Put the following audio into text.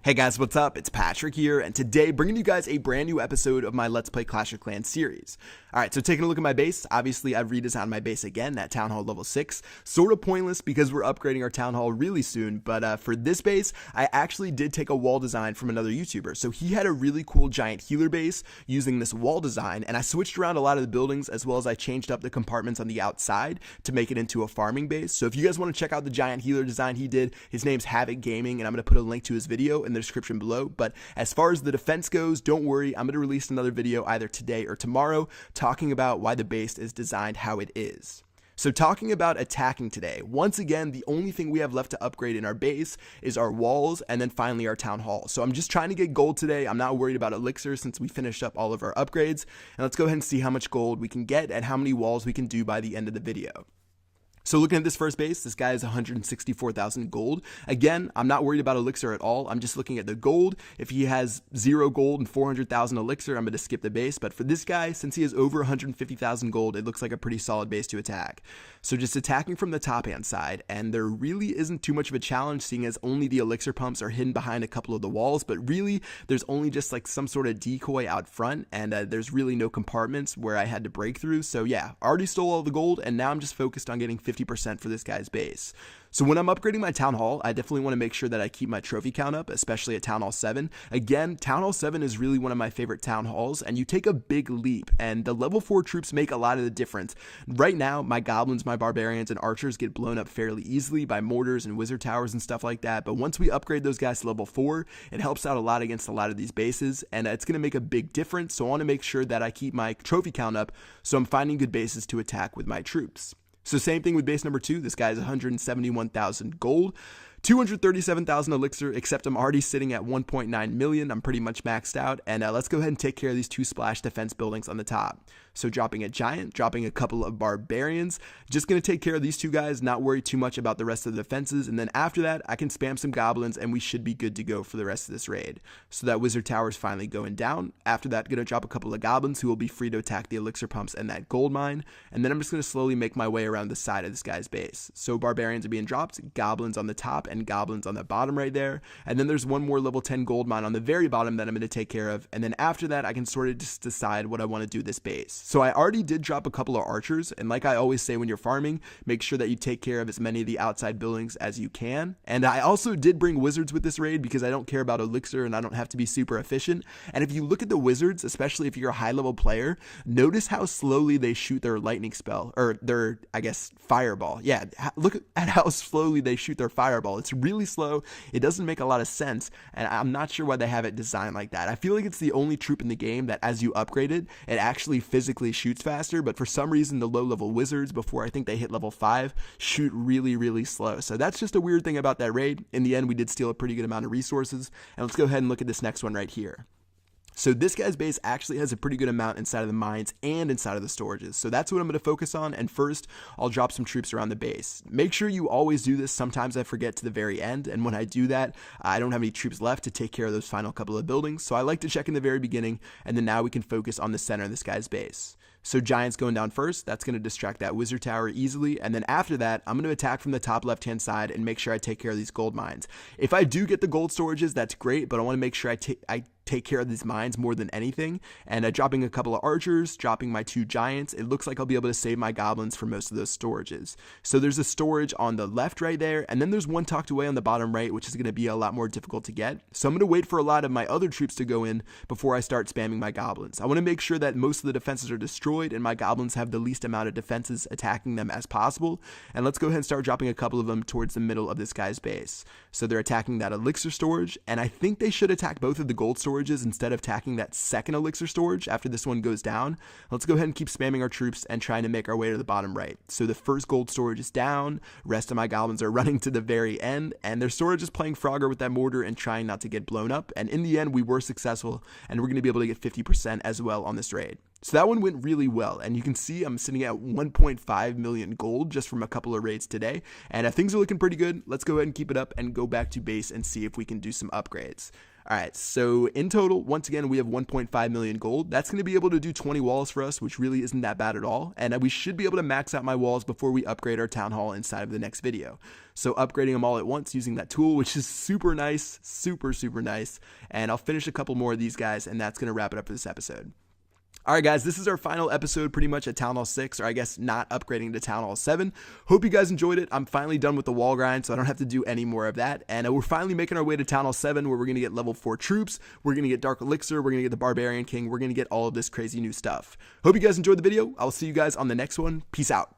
Hey guys, what's up? It's Patrick here, and today bringing you guys a brand new episode of my Let's Play Clash of Clans series. Alright, so taking a look at my base, obviously I've redesigned my base again at Town Hall level 6. Sort of pointless because we're upgrading our Town Hall really soon, but for this base, I actually did take a wall design from another YouTuber. So he had a really cool giant healer base using this wall design, and I switched around a lot of the buildings as well as I changed up the compartments on the outside to make it into a farming base. So if you guys want to check out the giant healer design he did, his name's Havoc Gaming, and I'm going to put a link to his video in the description below. But as far as the defense goes, don't worry, I'm going to release another video either today or tomorrow talking about why the base is designed how it is. So talking about attacking today, once again, the only thing we have left to upgrade in our base is our walls and then finally our town hall. So I'm just trying to get gold today. I'm not worried about elixir since we finished up all of our upgrades. And let's go ahead and see how much gold we can get and how many walls we can do by the end of the video. So looking at this first base, this guy is 164,000 gold. Again, I'm not worried about elixir at all. I'm just looking at the gold. If he has 0 gold and 400,000 elixir, I'm going to skip the base. But for this guy, since he has over 150,000 gold, it looks like a pretty solid base to attack. So just attacking from the top hand side, and there really isn't too much of a challenge seeing as only the elixir pumps are hidden behind a couple of the walls, but really there's only just like some sort of decoy out front, and there's really no compartments where I had to break through. So yeah, already stole all the gold, and now I'm just focused on getting 50% for this guy's base. So when I'm upgrading my Town Hall, I definitely want to make sure that I keep my trophy count up, especially at Town Hall 7. Again, Town Hall 7 is really one of my favorite Town Halls, and you take a big leap, and the level 4 troops make a lot of the difference. Right now, my goblins, my barbarians, and archers get blown up fairly easily by mortars and wizard towers and stuff like that, but once we upgrade those guys to level 4, it helps out a lot against a lot of these bases, and it's going to make a big difference, so I want to make sure that I keep my trophy count up, so I'm finding good bases to attack with my troops. So same thing with base number 2. This guy is 171,000 gold, 237,000 elixir, except I'm already sitting at 1.9 million. I'm pretty much maxed out. And let's go ahead and take care of these 2 splash defense buildings on the top. So dropping a giant, dropping a couple of barbarians, just going to take care of these 2 guys, not worry too much about the rest of the defenses. And then after that, I can spam some goblins and we should be good to go for the rest of this raid. So that wizard tower is finally going down. After that, going to drop a couple of goblins who will be free to attack the elixir pumps and that gold mine. And then I'm just going to slowly make my way around the side of this guy's base. So barbarians are being dropped, goblins on the top and goblins on the bottom right there. And then there's one more level 10 gold mine on the very bottom that I'm going to take care of. And then after that, I can sort of just decide what I want to do this base. So I already did drop a couple of archers, and like I always say when you're farming, make sure that you take care of as many of the outside buildings as you can. And I also did bring wizards with this raid because I don't care about elixir and I don't have to be super efficient. And if you look at the wizards, especially if you're a high level player, notice how slowly they shoot their lightning spell, or their, I guess, fireball. Yeah, look at how slowly they shoot their fireball. It's really slow. It doesn't make a lot of sense, and I'm not sure why they have it designed like that. I feel like it's the only troop in the game that as you upgrade it, it actually physically shoots faster, but for some reason the low level wizards, before I think they hit level 5, shoot really slow. So that's just a weird thing about that raid. In the end, we did steal a pretty good amount of resources, and let's go ahead and look at this next one right here. So this guy's base actually has a pretty good amount inside of the mines and inside of the storages. So that's what I'm going to focus on. And first, I'll drop some troops around the base. Make sure you always do this. Sometimes I forget to the very end. And when I do that, I don't have any troops left to take care of those final couple of buildings. So I like to check in the very beginning. And then now we can focus on the center of this guy's base. So giants going down first, that's going to distract that wizard tower easily. And then after that, I'm going to attack from the top left-hand side and make sure I take care of these gold mines. If I do get the gold storages, that's great, but I want to make sure I take care of these mines more than anything. And dropping a couple of archers, dropping my 2 giants, it looks like I'll be able to save my goblins for most of those storages. So there's a storage on the left right there, and then there's one tucked away on the bottom right, which is going to be a lot more difficult to get. So I'm going to wait for a lot of my other troops to go in before I start spamming my goblins. I want to make sure that most of the defenses are destroyed and my goblins have the least amount of defenses attacking them as possible. And let's go ahead and start dropping a couple of them towards the middle of this guy's base. So they're attacking that elixir storage, and I think they should attack both of the gold storages instead of attacking that second elixir storage after this one goes down. Let's go ahead and keep spamming our troops and trying to make our way to the bottom right. So the first gold storage is down, rest of my goblins are running to the very end, and their storage is playing Frogger with that mortar and trying not to get blown up. And in the end, we were successful, and we're going to be able to get 50% as well on this raid. So that one went really well, and you can see I'm sitting at 1.5 million gold just from a couple of raids today, and things are looking pretty good. Let's go ahead and keep it up and go back to base and see if we can do some upgrades. All right, so in total, once again, we have 1.5 million gold. That's going to be able to do 20 walls for us, which really isn't that bad at all. And we should be able to max out my walls before we upgrade our town hall inside of the next video. So upgrading them all at once using that tool, which is super nice, super nice. And I'll finish a couple more of these guys, and that's going to wrap it up for this episode. Alright guys, this is our final episode pretty much at Town Hall 6, or I guess not upgrading to Town Hall 7. Hope you guys enjoyed it. I'm finally done with the wall grind, so I don't have to do any more of that. And we're finally making our way to Town Hall 7, where we're going to get level 4 troops, we're going to get Dark Elixir, we're going to get the Barbarian King, we're going to get all of this crazy new stuff. Hope you guys enjoyed the video. I'll see you guys on the next one. Peace out.